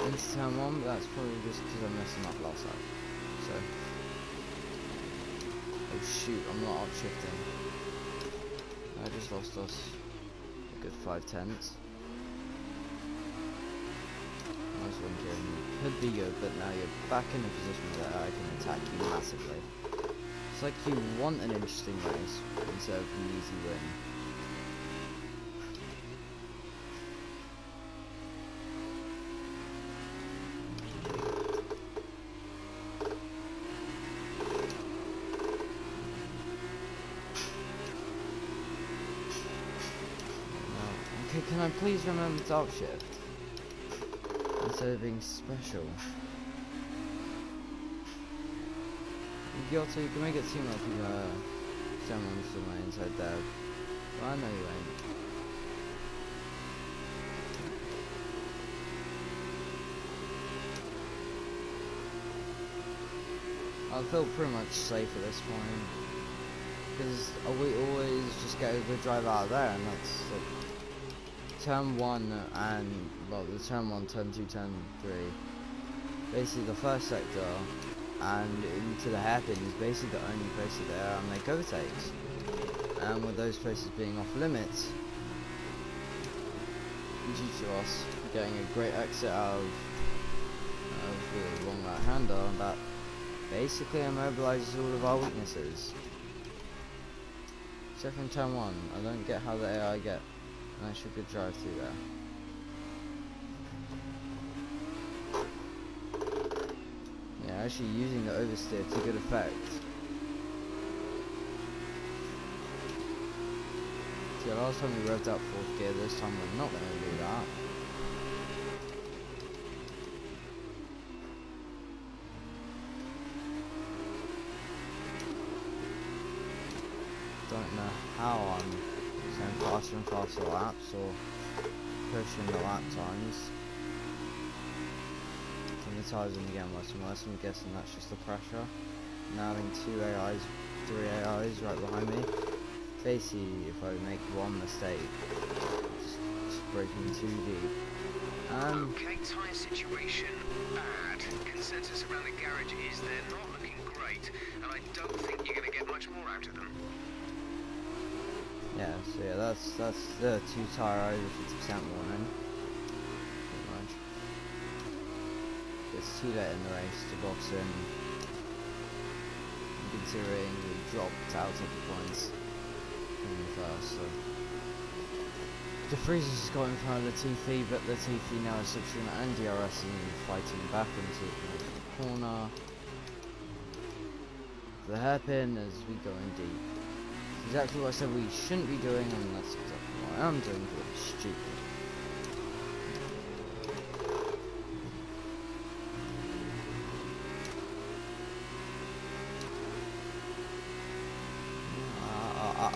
into turn 1, but that's probably just because I messed them up last time. So, oh shoot, I'm not upshifting. I just lost us a good 5/10. Nice one, Kieran. Could be good, but now you're back in a position where I can attack you massively. It's like you want an interesting race instead of an easy win. Okay, can I please remember to upshift instead of being special? Giotto, you can make it seem like you someone's somewhere inside there. Well, I know you ain't. I feel pretty much safe at this point because we always just get a good drive out of there, and that's like turn 1 and well, the turn 1, turn 2, turn 3. Basically, the first sector and into the hairpin is basically the only place that there are make overtakes, and with those places being off limits, due to us getting a great exit out of the long right hander, that basically immobilizes all of our weaknesses. Except from turn 1, I don't get how the AI get an actual good drive through there. Yeah, actually using the oversteer to good effect. See, last time we revved out 4th gear, this time we're not going to do that. Don't know how I'm going faster and faster laps or pushing the lap times. And the tires only getting worse and worse. I'm guessing that's just the pressure. Now having 2 AIs, 3 AIs right behind me. Basically, if I make one mistake, just braking too deep. Okay, tyre situation bad. Consensus around the garage is they're not looking great, and I don't think you're going to get much more out of them. Yeah, so yeah, that's the 2 tyre over 50% warning. Pretty much. It's too late in the race to box in. You can considering we dropped out of the points from the first. So. De Vries has got in front of Latifi, but Latifi now is switching and DRS and fighting back into the corner. The hairpin as we go in deep. Exactly what I said we shouldn't be doing, and that's exactly what I am doing, but it's stupid.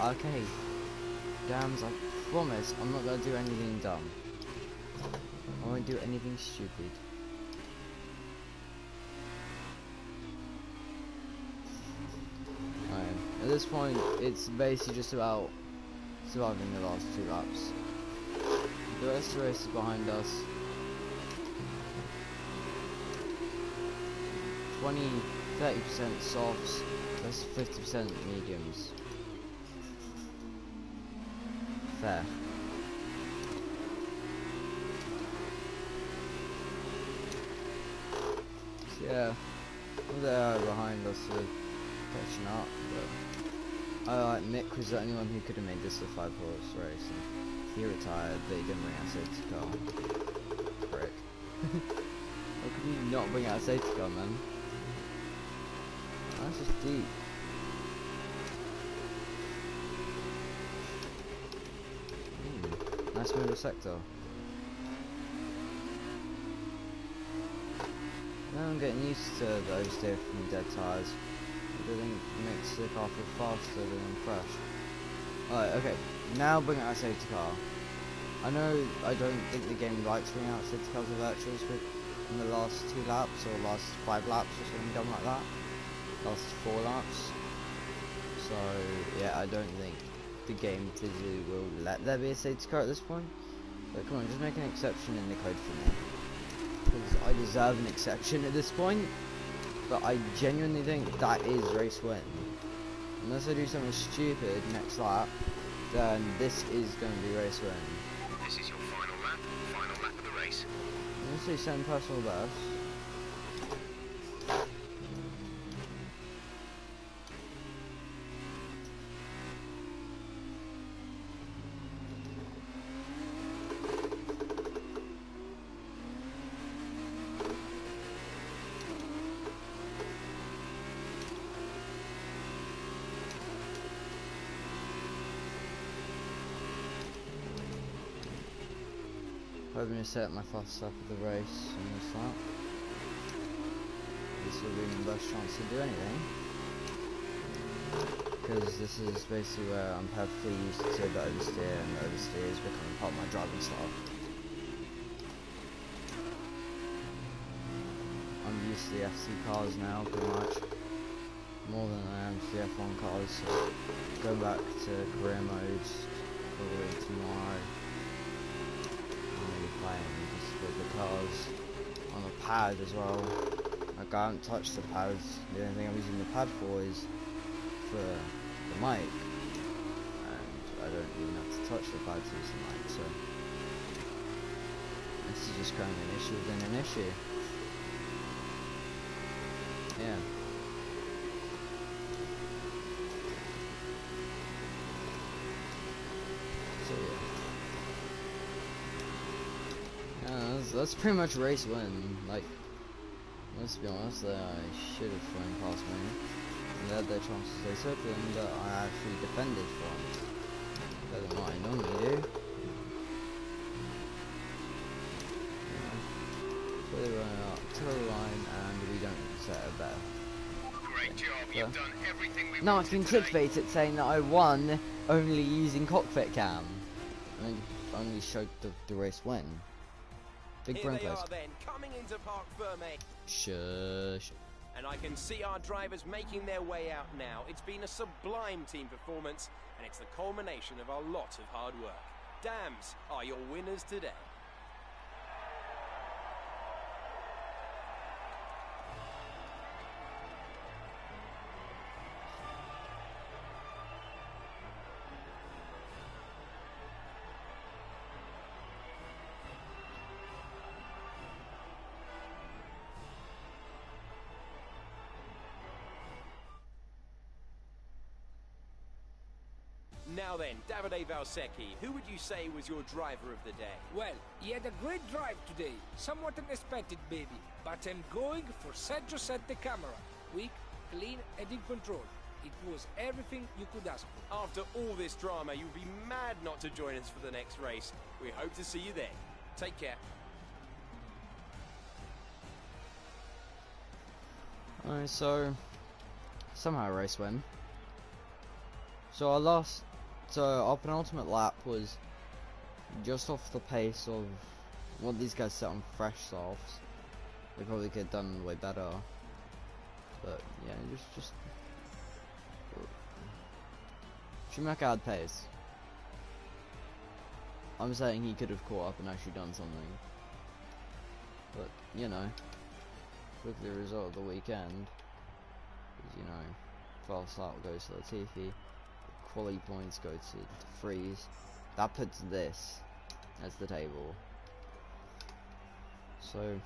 Okay. Dams, I promise I'm not gonna do anything dumb. I won't do anything stupid. At this point, it's basically just about surviving the last 2 laps. The rest of the race is behind us. 20-30% softs, that's 50% mediums. Fair. So yeah, they're behind us, so catching up, but I like Mick was the only one who could have made this a 5-horse race, and he retired, but he didn't bring out a safety car. Frick. How could you not bring out a safety car, man? That's just deep. Nice middle sector. Now I'm getting used to the oversteer from dead tyres. I think it makes the car feel faster than fresh. Alright, okay. Now bring out a safety car. I know I don't think the game likes bringing out safety cars with virtuals, but in the last 2 laps or last 5 laps or something dumb like that. Last 4 laps. So yeah, I don't think the game physically will let there be a safety car at this point. But come on, just make an exception in the code for me. Because I deserve an exception at this point. But I genuinely think that is race win. Unless I do something stupid next lap, then this is going to be race win. This is your final lap of the race. I'm going to say 7 personal best. Hoping to set my fastest lap of the race on this lap. This will be my best chance to do anything. Because this is basically where I'm perfectly used to the oversteer, and the oversteer is becoming part of my driving style. I'm used to the FC cars now, pretty much. More than I am to the F1 cars, so going back to career modes, probably tomorrow. Playing just with the cars on the pad as well. Like I haven't touched the pads. The only thing I'm using the pad for is for the mic, and I don't even have to touch the pad to use the mic. So this is just kind of an issue within an issue. Yeah. So yeah. That's pretty much race win. Like, let's be honest, I should have flown past me. And they had their chances they took, and I actually defended from. Better than what I normally do. So they run out to the line, and we don't set a better. Great job, you've done everything we No, I wanted can today. clickbait it saying that I won only using cockpit cam. I only showed the race win. Big Here brain they place. are then, coming into Parc Fermé. Shush. And I can see our drivers making their way out now. It's been a sublime team performance, and it's the culmination of a lot of hard work. Dams are your winners today. Now then, Davide Valsecchi, who would you say was your driver of the day? Well, he had a great drive today. Somewhat unexpected, maybe. But I'm going for Sergio Sette Camera. Quick, clean, and in control. It was everything you could ask for. After all this drama, you'd be mad not to join us for the next race. We hope to see you then. Take care. Alright, so somehow a race win. So our penultimate lap was just off the pace of what these guys set on fresh softs. They probably could have done way better. But yeah, just Schumacher had pace. I'm saying he could have caught up and actually done something. But, you know, look at the result of the weekend. Because, you know, fast lap goes to Latifi, quality points go to Freeze. That puts this as the table. So,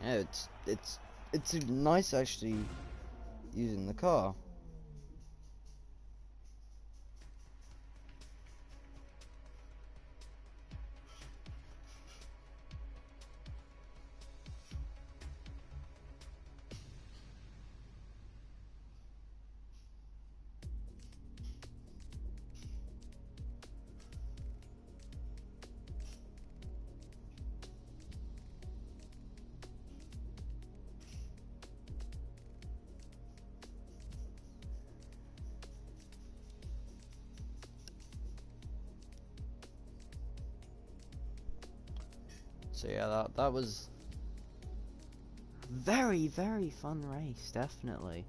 yeah, it's nice actually using the car. So yeah, that was very, very fun race, definitely.